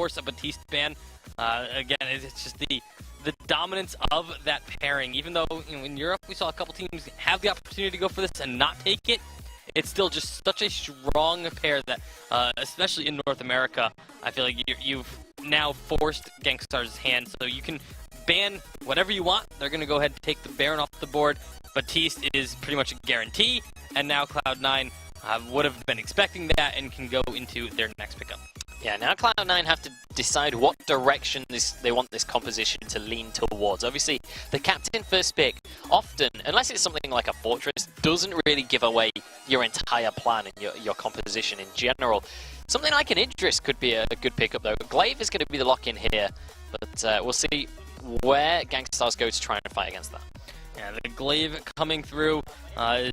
force a Batiste ban. Again, it's just the dominance of that pairing. Even though in Europe we saw a couple teams have the opportunity to go for this and not take it, it's still just such a strong pair that, especially in North America, I feel like you've now forced Gankstars' hand, so you can ban whatever you want. They're going to go ahead and take the Baron off the board. Batiste is pretty much a guarantee, and now Cloud9 would have been expecting that and can go into their next pickup. Yeah, now Cloud9 have to decide what direction they want this composition to lean towards. Obviously, the captain first pick often, unless it's something like a fortress, doesn't really give away your entire plan and your composition in general. Something like an Idris could be a good pickup though. Glaive is going to be the lock-in here, but we'll see where Gankstars go to try and fight against that. Yeah, the Glaive coming through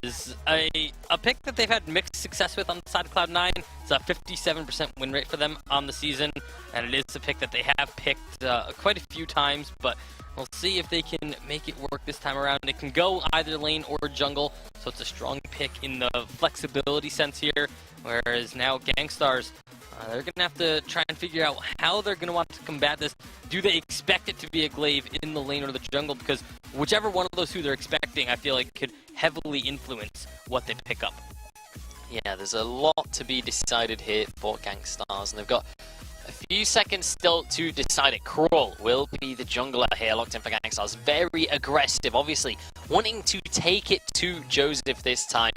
is a pick that they've had mixed success with on the side of Cloud9. It's a 57% win rate for them on the season, and it is a pick that they have picked quite a few times, but we'll see if they can make it work this time around. It can go either lane or jungle, so it's a strong pick in the flexibility sense here, whereas now Gankstars, they're going to have to try and figure out how they're going to want to combat this. Do they expect it to be a Glaive in the lane or the jungle? Because whichever one of those two they're expecting, I feel like could heavily influence what they pick up. Yeah, there's a lot to be decided here for Gankstars, and they've got a few seconds still to decide it. Crawl will be the jungler here, locked in for Gankstars. Very aggressive, obviously, wanting to take it to Joseph this time.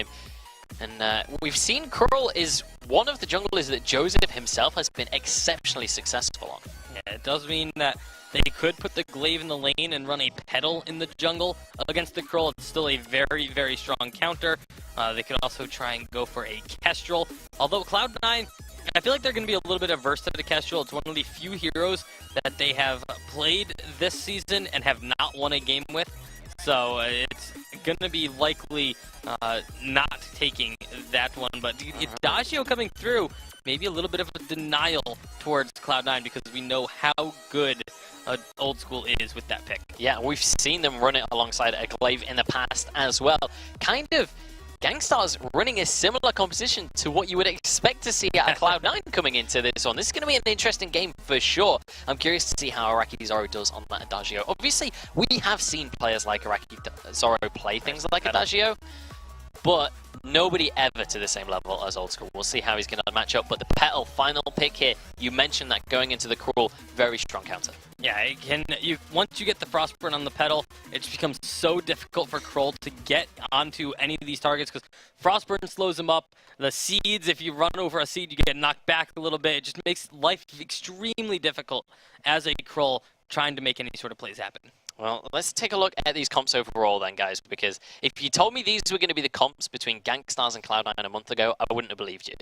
And we've seen Crawl is one of the junglers that Joseph himself has been exceptionally successful on. Yeah, it does mean that they could put the Glaive in the lane and run a Petal in the jungle against the Crawl. It's still a very, very strong counter. They could also try and go for a Kestrel. Although Cloud9, I feel like they're going to be a little bit averse to the Kestrel. It's one of the few heroes that they have played this season and have not won a game with. So it's going to be likely not taking that one. But Adagio coming through, maybe a little bit of a denial towards Cloud9 because we know how good Old School is with that pick. Yeah, we've seen them run it alongside a Glaive in the past as well. Kind of Gankstars running a similar composition to what you would expect to see out of Cloud9 coming into this one. This is going to be an interesting game for sure. I'm curious to see how Araki Zoro does on that Adagio. Obviously, we have seen players like Araki Zoro play things like Adagio, but nobody ever to the same level as Old School. We'll see how he's going to match up. But the Petal, final pick here, you mentioned that going into the Crawl, very strong counter. Yeah, it can. Once you get the Frostburn on the Petal, it just becomes so difficult for Crawl to get onto any of these targets because Frostburn slows them up. The seeds, if you run over a seed, you get knocked back a little bit. It just makes life extremely difficult as a Crawl trying to make any sort of plays happen. Well, let's take a look at these comps overall then, guys, because if you told me these were going to be the comps between Gankstars and Cloud9 a month ago, I wouldn't have believed you.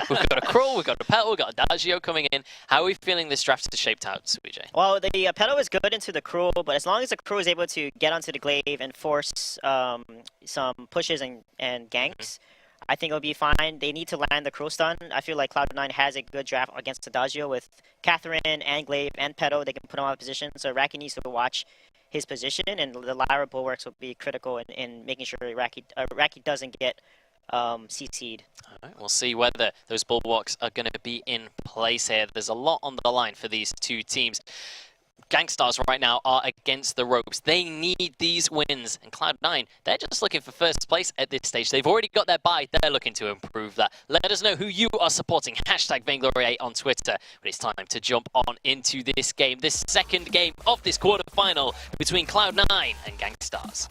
We've got a Crawl, we've got a Petal, we've got Adagio coming in. How are we feeling this draft is shaped out, Suijay? Well, the Petal is good into the Crawl, but as long as the Crawl is able to get onto the Glaive and force some pushes and ganks, I think it'll be fine. They need to land the Crawl stun. I feel like Cloud9 has a good draft against Adagio with Catherine and Glaive and Petal. They can put him out of position. So Raki needs to watch his position, and the Lyra Bulwarks will be critical in making sure Raki doesn't get CC'd. All right, we'll see whether those Bulwarks are going to be in place here. There's a lot on the line for these two teams. Gankstars right now are against the ropes. They need these wins. And Cloud9, they're just looking for first place at this stage. They've already got their bye. They're looking to improve that. Let us know who you are supporting. Hashtag Vainglory8 on Twitter. But it's time to jump on into this game. This second game of this quarterfinal between Cloud9 and Gankstars.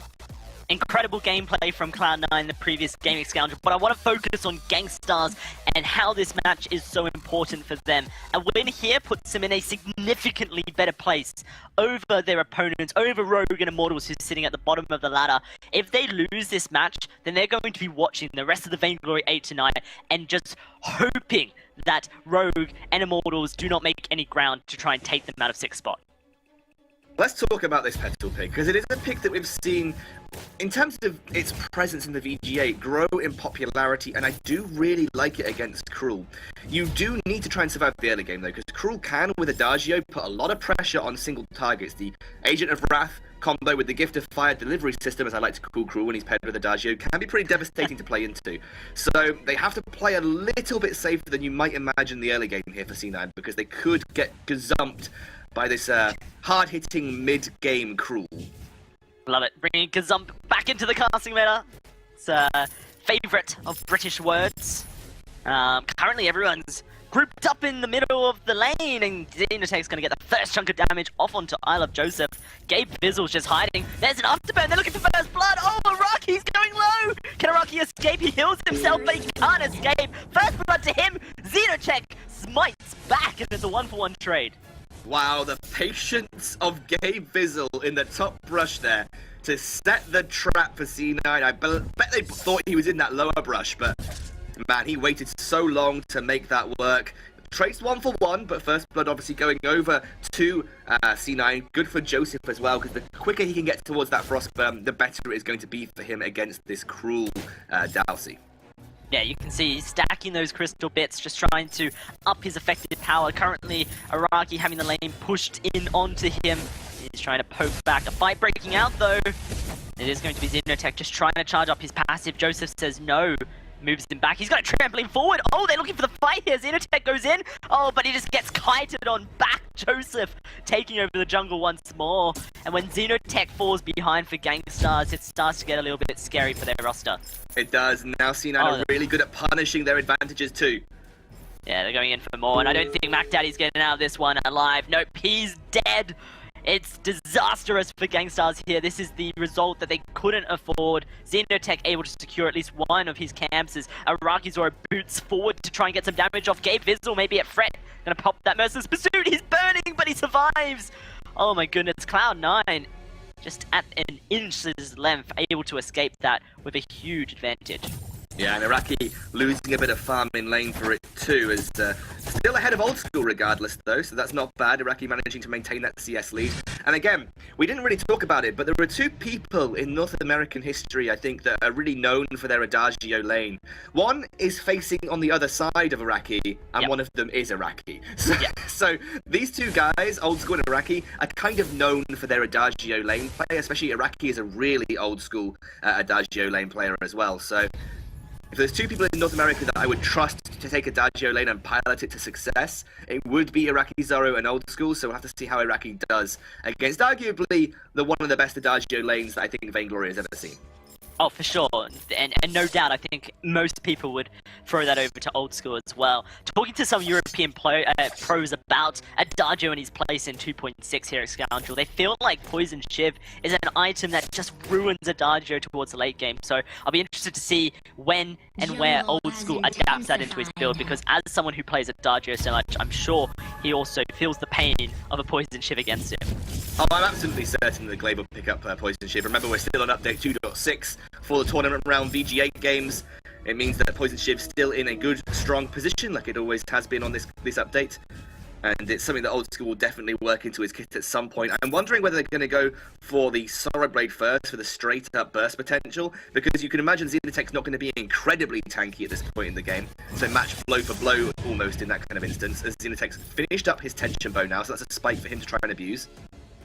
Incredible gameplay from Cloud9, the previous gaming scoundrel, but I want to focus on Gankstars and how this match is so important for them. A win here puts them in a significantly better place over their opponents, over Rogue and Immortals, who's sitting at the bottom of the ladder. If they lose this match, then they're going to be watching the rest of the Vainglory 8 tonight and just hoping that Rogue and Immortals do not make any ground to try and take them out of 6th spot. Let's talk about this Petal pick, because it is a pick that we've seen in terms of its presence in the VGA, grow in popularity, and I do really like it against Cruel. You do need to try and survive the early game, though, because Cruel can, with Adagio, put a lot of pressure on single targets. The Agent of Wrath combo with the Gift of Fire delivery system, as I like to call Cruel when he's paired with Adagio, can be pretty devastating to play into. So they have to play a little bit safer than you might imagine the early game here for C9, because they could get gazumped by this hard-hitting mid-game Cruel. Love it. Bringing Gazump back into the casting meta. It's a favourite of British words. Currently everyone's grouped up in the middle of the lane, and Xenotech's going to get the first chunk of damage off onto I Love Joseph. Gabe Fizzle's just hiding. There's an afterburn. They're looking for first blood. Oh, Araki's going low. Can Araki escape? He heals himself, but he can't escape. First blood to him. Xenotech smites back, and it's a 1-for-1 trade. Wow, the patience of Gabe Fizzle in the top brush there to set the trap for C9. I bet they thought he was in that lower brush, but man, he waited so long to make that work. Trade's 1-for-1, but first blood obviously going over to C9. Good for Joseph as well, because the quicker he can get towards that Frostburn, the better it is going to be for him against this Cruel Dowsey. Yeah, you can see he's stacking those crystal bits, just trying to up his effective power. Currently, Araki having the lane pushed in onto him. He's trying to poke back. A fight breaking out, though. It is going to be Xenotech just trying to charge up his passive. Joseph says no. Moves him back. He's got a trampoline forward. Oh, they're looking for the fight here. Xenotech goes in. Oh, but he just gets kited on back. Joseph taking over the jungle once more. And when Xenotech falls behind for Gankstars, it starts to get a little bit scary for their roster. It does. Now C9 are really good at punishing their advantages too. Yeah, they're going in for more. And I don't think Mac Daddy's getting out of this one alive. Nope, he's dead. It's disastrous for Gankstars here. This is the result that they couldn't afford. Xenotech able to secure at least one of his camps as Araki's boots forward to try and get some damage off. Gabe Fizzle maybe at Fret. Gonna pop that Merciless Pursuit. He's burning, but he survives. Oh my goodness, Cloud9 just at an inch's length able to escape that with a huge advantage. Yeah, and Araki losing a bit of farm in lane for it too, is still ahead of Old School regardless though, so that's not bad. Araki managing to maintain that CS lead. And again, we didn't really talk about it, but there are two people in North American history, I think, that are really known for their Adagio lane. One is facing on the other side of Araki, and one of them is Araki. So these two guys, Old School and Araki, are kind of known for their Adagio lane play, especially Araki is a really Old School Adagio lane player as well. So if there's two people in North America that I would trust to take Adagio lane and pilot it to success, it would be Iraqi Zoro and Old School, so we'll have to see how Iraqi does against arguably one of the best Adagio lanes that I think Vainglory has ever seen. Oh, for sure. And no doubt, I think most people would throw that over to Old School as well. Talking to some European pros about Adagio and his place in 2.6 here at Scoundrel, they feel like Poison Shiv is an item that just ruins Adagio towards the late game. So I'll be interested to see when and where Old School adapts that into his build, because as someone who plays Adagio so much, I'm sure he also feels the pain of a Poison Shiv against him. Oh, I'm absolutely certain that Glaive will pick up Poison Shiv. Remember, we're still on update 2.6 for the tournament round VG8 games. It means that Poison Shiv's still in a good, strong position, like it always has been on this update. And it's something that Old School will definitely work into his kit at some point. I'm wondering whether they're going to go for the Sorrow Blade first for the straight-up burst potential, because you can imagine Xenotech's not going to be incredibly tanky at this point in the game. So match blow for blow almost in that kind of instance, as Xenotech's finished up his tension bow now, so that's a spike for him to try and abuse.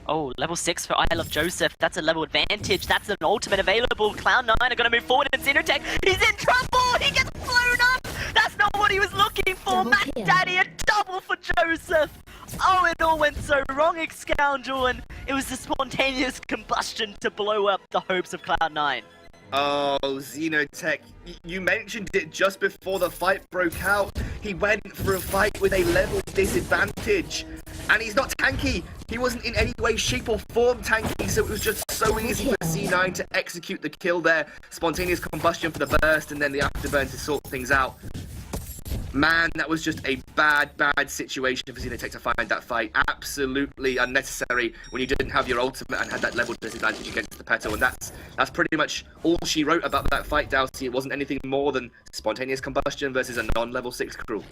Oh, level 6 for I Love Joseph. That's a level advantage. That's an ultimate available. Cloud9 are going to move forward, and Xenotech, he's in trouble! He gets blown up! That's not what he was looking for! Mac Daddy, a double for Joseph! Oh, it all went so wrong, Scoundrel, and it was the spontaneous combustion to blow up the hopes of Cloud9. Oh, Xenotech, you mentioned it just before the fight broke out. He went for a fight with a level disadvantage. And he's not tanky. He wasn't in any way, shape or form tanky, so it was just so easy for C9 to execute the kill there. Spontaneous combustion for the burst and then the afterburn to sort things out. Man, that was just a bad situation for Xenotech to find that fight. Absolutely unnecessary when you didn't have your ultimate and had that level disadvantage against the Petal. And that's pretty much all she wrote about that fight, Dowsey. It wasn't anything more than spontaneous combustion versus a non-level 6 crew.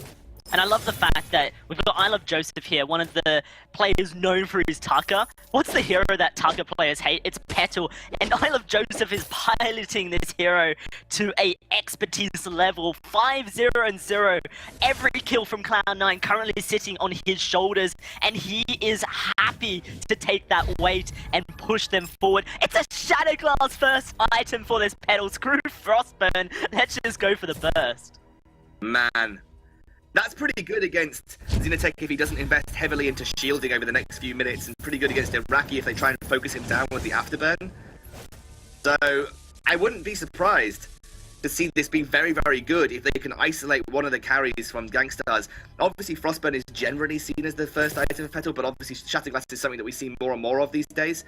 And I love the fact that we've got I Love Joseph here, one of the players known for his Tucker. What's the hero that Tucker players hate? It's Petal. And I Love Joseph is piloting this hero to a expertise level, 5-0-0. Every kill from Cloud9 currently sitting on his shoulders, and he is happy to take that weight and push them forward. It's a Shatterglass first item for this Petal. Screw Frostburn. Let's just go for the burst. Man. That's pretty good against Xenotech if he doesn't invest heavily into shielding over the next few minutes, and pretty good against Iraqi if they try and focus him down with the afterburn. So I wouldn't be surprised to see this be very, very good if they can isolate one of the carries from Gankstars. Obviously, Frostburn is generally seen as the first item of Petal, but obviously Shatterglass is something that we see more and more of these days.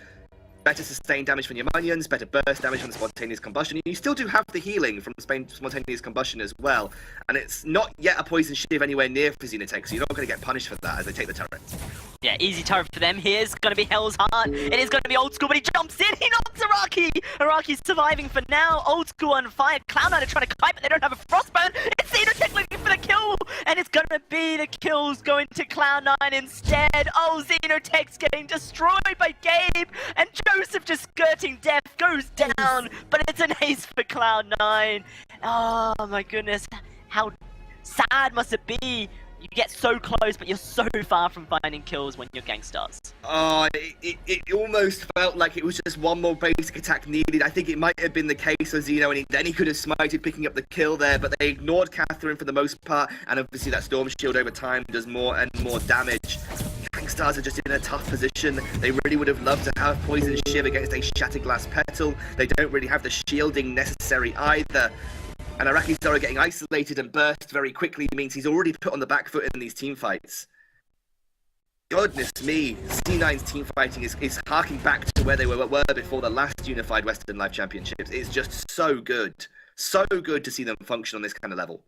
Better sustained damage from your minions, better burst damage from the spontaneous combustion. You still do have the healing from spontaneous combustion as well, and it's not yet a poison shiv anywhere near for Xenotech, so you're not going to get punished for that as they take the turret. Yeah, easy turret for them. Here's going to be Hell's Heart. It is going to be Old School, but he jumps in. He knocks Iraqi. Iraqi's surviving for now. Old School on fire. Cloud9 are trying to kite, but they don't have a Frostburn. It's Xenotech looking for the kill, and it's going to be the kills going to Cloud9 instead. Oh, Xenotech's getting destroyed by Gabe, and Joseph just skirting death goes down, but it's an ace for Cloud9. Oh my goodness, how sad must it be? You get so close, but you're so far from finding kills when you're Gankstars. Oh, it almost felt like it was just one more basic attack needed. I think it might have been the case for Xeno, and then he could have smited picking up the kill there, but they ignored Catherine for the most part, and obviously that Storm Shield over time does more and more damage. Gankstars are just in a tough position. They really would have loved to have Poison Shiv against a Shatterglass Petal. They don't really have the shielding necessary either. And Iraqi's Zoro getting isolated and burst very quickly means he's already put on the back foot in these team fights. Goodness me, C9's team fighting is harking back to where they were before the last Unified Western Live Championships. It's just so good. So good to see them function on this kind of level.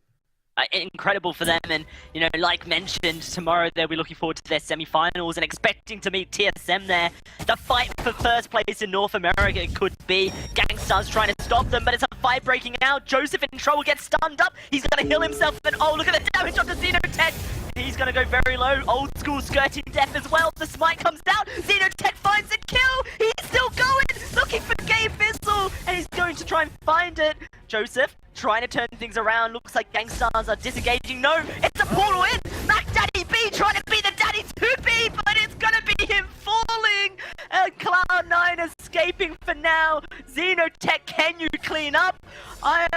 Incredible for them, and you know, like mentioned, tomorrow they'll be looking forward to their semi-finals and expecting to meet TSM there. The fight for first place in North America could be. Gankstars trying to stop them, but it's a fight breaking out. Joseph in trouble, gets stunned up. He's gonna heal himself, and oh, look at the damage on the Xenotech. He's gonna go very low. Old School skirting death as well. The smite comes down. Xenotech finds a kill. He's still going, looking for Gabe Vissel, and he's going to try and find it. Joseph trying to turn things around. Looks like Gankstars are disengaging. No, it's a portal in. Mac Daddy B trying to be the Daddy 2B, but it's gonna be him falling. And Cloud9 escaping for now. Xenotech, can you clean up? I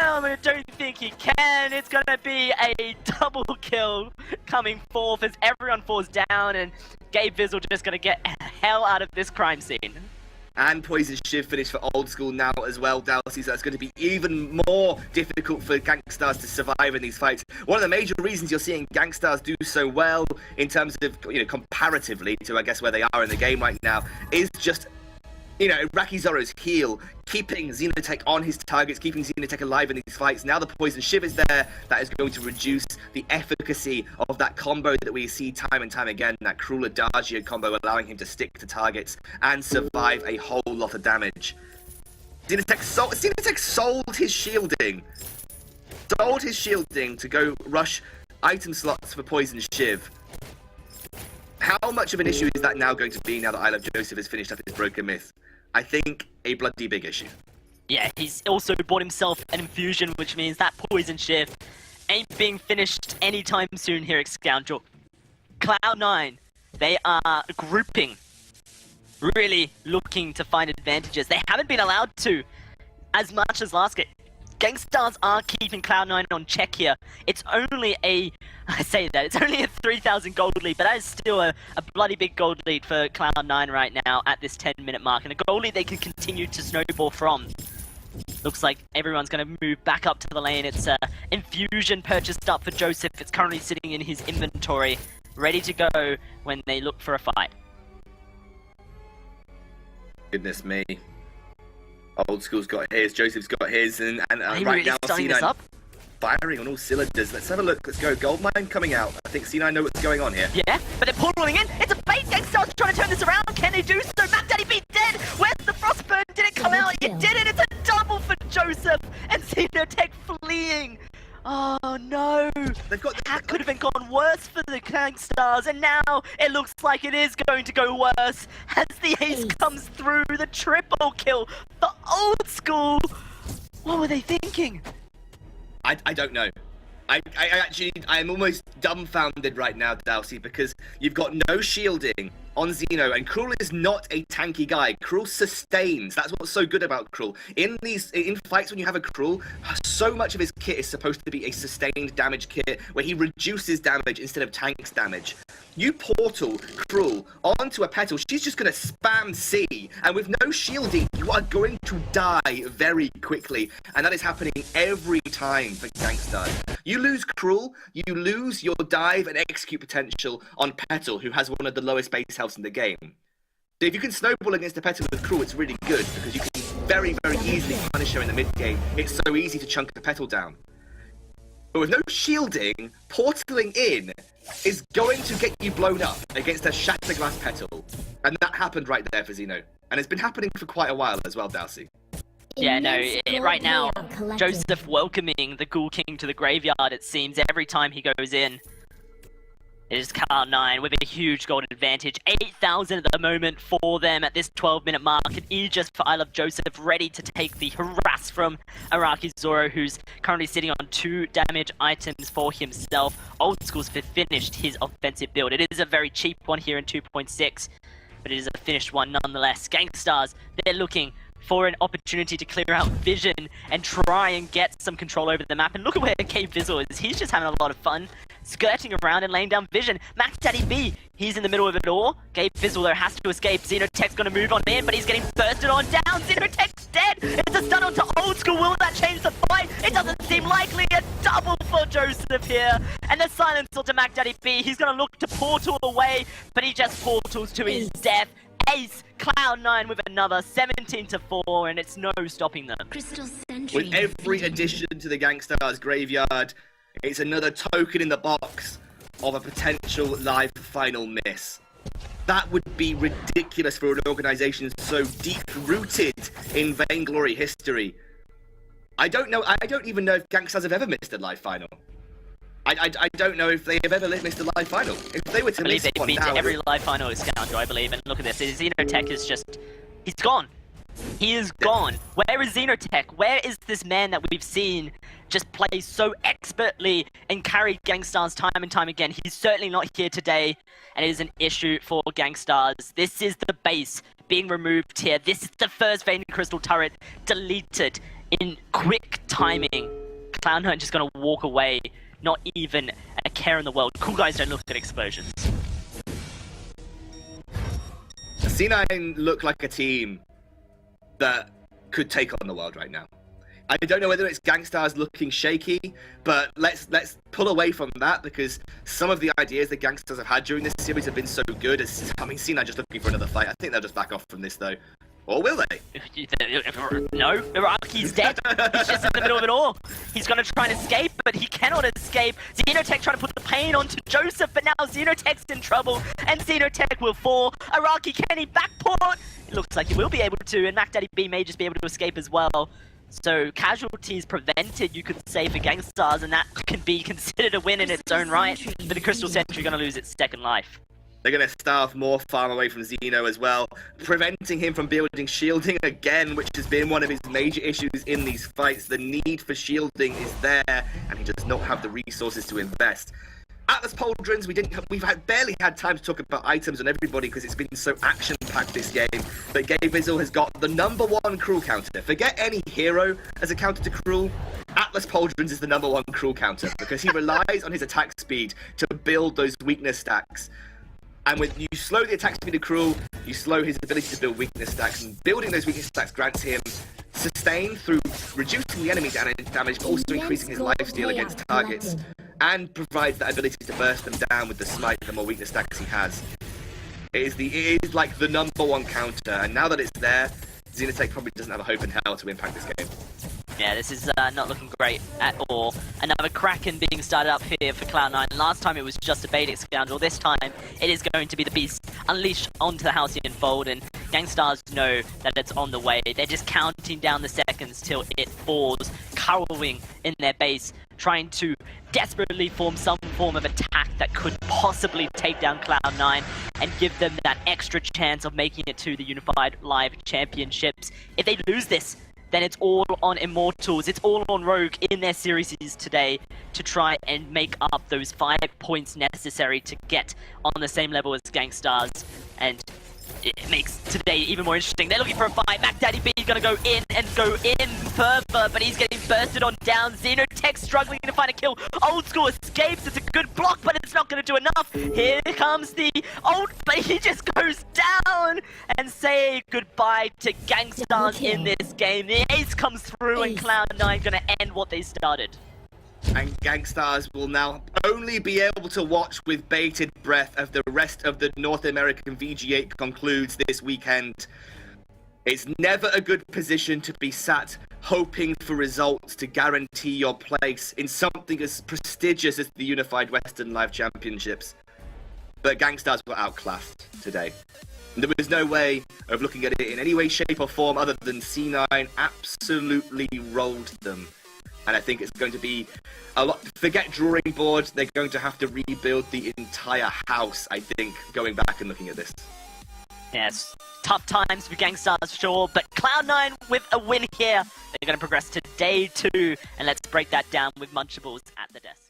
don't think he can. It's gonna be a double kill coming forth as everyone falls down, and Gabe Vissel just gonna get hell out of this crime scene. And Poison Shiv finished for Old School now as well, Dalsy, so that's going to be even more difficult for Gankstars to survive in these fights. One of the major reasons you're seeing Gankstars do so well in terms of, you know, comparatively to, I guess, where they are in the game right now, is just, you know, Iraqi Zoro's heal, keeping Xenotech on his targets, keeping Xenotech alive in these fights. Now the Poison Shiv is there, that is going to reduce the efficacy of that combo that we see time and time again, that Cruel Adagio combo, allowing him to stick to targets and survive a whole lot of damage. Xenotech sold his shielding. Sold his shielding to go rush item slots for Poison Shiv. How much of an issue is that now going to be now that I Love Joseph has finished up his Broken Myth? I think a bloody big issue. Yeah, he's also bought himself an infusion, which means that Poison Shift ain't being finished anytime soon here at Scoundrel. Cloud9, they are grouping, really looking to find advantages. They haven't been allowed to as much as last game. Gankstars are keeping Cloud9 on check here. It's only it's only a 3,000 gold lead, but that is still a bloody big gold lead for Cloud9 right now at this 10-minute mark, and a gold lead they can continue to snowball from. Looks like everyone's going to move back up to the lane. It's infusion purchased up for Joseph. It's currently sitting in his inventory, ready to go when they look for a fight. Goodness me. Old School's got his, Joseph's got his, and right really now C9 firing on all cylinders. Let's have a look. Let's go. Goldmine coming out. I think C9 know what's going on here. Yeah, but they're pulling in. It's a bait. Gankstars trying to turn this around. Can they do so? Mac Daddy B dead. Where's the Frostburn? Did it come out? It did it. It's a double for Joseph and Xenotech fleeing. Oh no. They've got the that could have been gone worse for the Gankstars, and now it looks like it is going to go worse as the ace comes through, the triple kill for Old School. What were they thinking? I don't know. I'm almost dumbfounded right now, Dalsy, because you've got no shielding on Xeno, and Cruel is not a tanky guy. Cruel sustains. That's what's so good about Cruel. In fights when you have a Cruel, so much of his kit is supposed to be a sustained damage kit, where he reduces damage instead of tanks damage. You portal Cruel onto a Petal, she's just going to spam C, and with no shielding, you are going to die very quickly, and that is happening every time for Gankstars. You lose Cruel, you lose your dive and execute potential on Petal, who has one of the lowest base healths in the game. So if you can snowball against a Petal with Cruel, it's really good, because you can very, very easily punish her in the mid game. It's so easy to chunk the Petal down. But with no shielding, portaling in is going to get you blown up against a Shatterglass Petal. And that happened right there for Xeno. And it's been happening for quite a while as well, Dalsy. Yeah, no, right now, Joseph welcoming the Ghoul King to the graveyard, it seems, every time he goes in. It is Cloud9 with a huge gold advantage. 8,000 at the moment for them at this 12-minute mark. And Aegis for I Love Joseph ready to take the harass from Araki Zoro, who's currently sitting on 2 damage items for himself. Old School's finished his offensive build. It is a very cheap one here in 2.6, but it is a finished one nonetheless. Gankstars, they're looking for an opportunity to clear out vision and try and get some control over the map. And look at where K-Fizzle is. He's just having a lot of fun skirting around and laying down vision. Max Daddy B, he's in the middle of it all. K-Fizzle though has to escape. Xenotech's gonna move on in, but he's getting bursted on down. Xenotech's dead. It's a stun onto Old School. Will that change the fight? It doesn't seem likely. A double for Joseph here. And the silence onto Max Daddy B. He's gonna look to portal away, but he just portals to his death. Ace, Cloud9 with another 17-4, and it's no stopping them. With every addition to the Gankstars graveyard, it's another token in the box of a potential live final miss. That would be ridiculous for an organization so deep-rooted in Vainglory history. I don't even know if Gankstars have ever missed a live final. I don't know if they have ever missed a live final. If they were to miss one now... every live final is Scoundrel, I believe. And look at this. Xenotech is just... He's gone. He is gone. Where is Xenotech? Where is this man that we've seen just play so expertly and carry Gankstars time and time again? He's certainly not here today, and it is an issue for Gankstars. This is the base being removed here. This is the first Vein Crystal turret deleted in quick timing. Cloud9 just going to walk away. Not even a care in the world. Cool guys don't look at explosions. C9 look like a team that could take on the world right now. I don't know whether it's Gankstars looking shaky, but let's pull away from that, because some of the ideas that Gankstars have had during this series have been so good. I mean, C9 just looking for another fight. I think they'll just back off from this though. Or will they? No, Iraqi's dead. He's just in the middle of it all. He's going to try and escape, but he cannot escape. Xenotech trying to put the pain onto Joseph, but now Xenotech's in trouble, and Xenotech will fall. Iraqi, can he backport? It looks like he will be able to, and Mac Daddy B may just be able to escape as well. So casualties prevented, you could say, for Gankstars, and that can be considered a win in its own right. But the Crystal Sentry going to lose its second life. They're going to starve more farm away from Xeno as well, preventing him from building shielding again, which has been one of his major issues in these fights. The need for shielding is there, and he does not have the resources to invest. Atlas Pauldrons, we've barely had time to talk about items on everybody because it's been so action-packed this game. But Gavizzle has got the #1 Cruel counter. Forget any hero as a counter to Cruel. Atlas Pauldrons is the #1 Cruel counter because he relies on his attack speed to build those weakness stacks. And when you slow the attack speed of Cruel, you slow his ability to build weakness stacks. And building those weakness stacks grants him sustain through reducing the enemy damage, but also increasing his lifesteal against targets. And provides that ability to burst them down with the smite, the more weakness stacks he has. It is like the #1 counter. And now that it's there, Xenotech probably doesn't have a hope in hell to impact this game. Yeah, this is not looking great at all. Another Kraken being started up here for Cloud9. Last time it was just a basic Scoundrel. This time it is going to be the Beast unleashed onto the Halcyon Fold, and Gankstars know that it's on the way. They're just counting down the seconds till it falls. harrowing in their base, trying to desperately form some form of attack that could possibly take down Cloud9 and give them that extra chance of making it to the Unified Live Championships. If they lose this, then it's all on Immortals, it's all on Rogue in their series today to try and make up those 5 points necessary to get on the same level as Gankstars. And it makes today even more interesting. They're looking for a fight. Mac Daddy B gonna go in further, but he's getting bursted on down. Xenotech struggling to find a kill. Old School escapes. It's a good block, but it's not gonna do enough. Here comes the old, but he just goes down and say goodbye to Gankstars in this game. The ace comes through, and Cloud9 gonna end what they started. And Gankstars will now only be able to watch with bated breath as the rest of the North American VG8 concludes this weekend. It's never a good position to be sat hoping for results to guarantee your place in something as prestigious as the Unified Western Live Championships. But Gankstars were outclassed today. There was no way of looking at it in any way, shape or form other than C9 absolutely rolled them. And I think it's going to be a lot. Forget drawing board. They're going to have to rebuild the entire house, I think, going back and looking at this. Yes, tough times for Gankstars for sure, but Cloud9 with a win here. They're going to progress to day 2, and let's break that down with Munchables at the desk.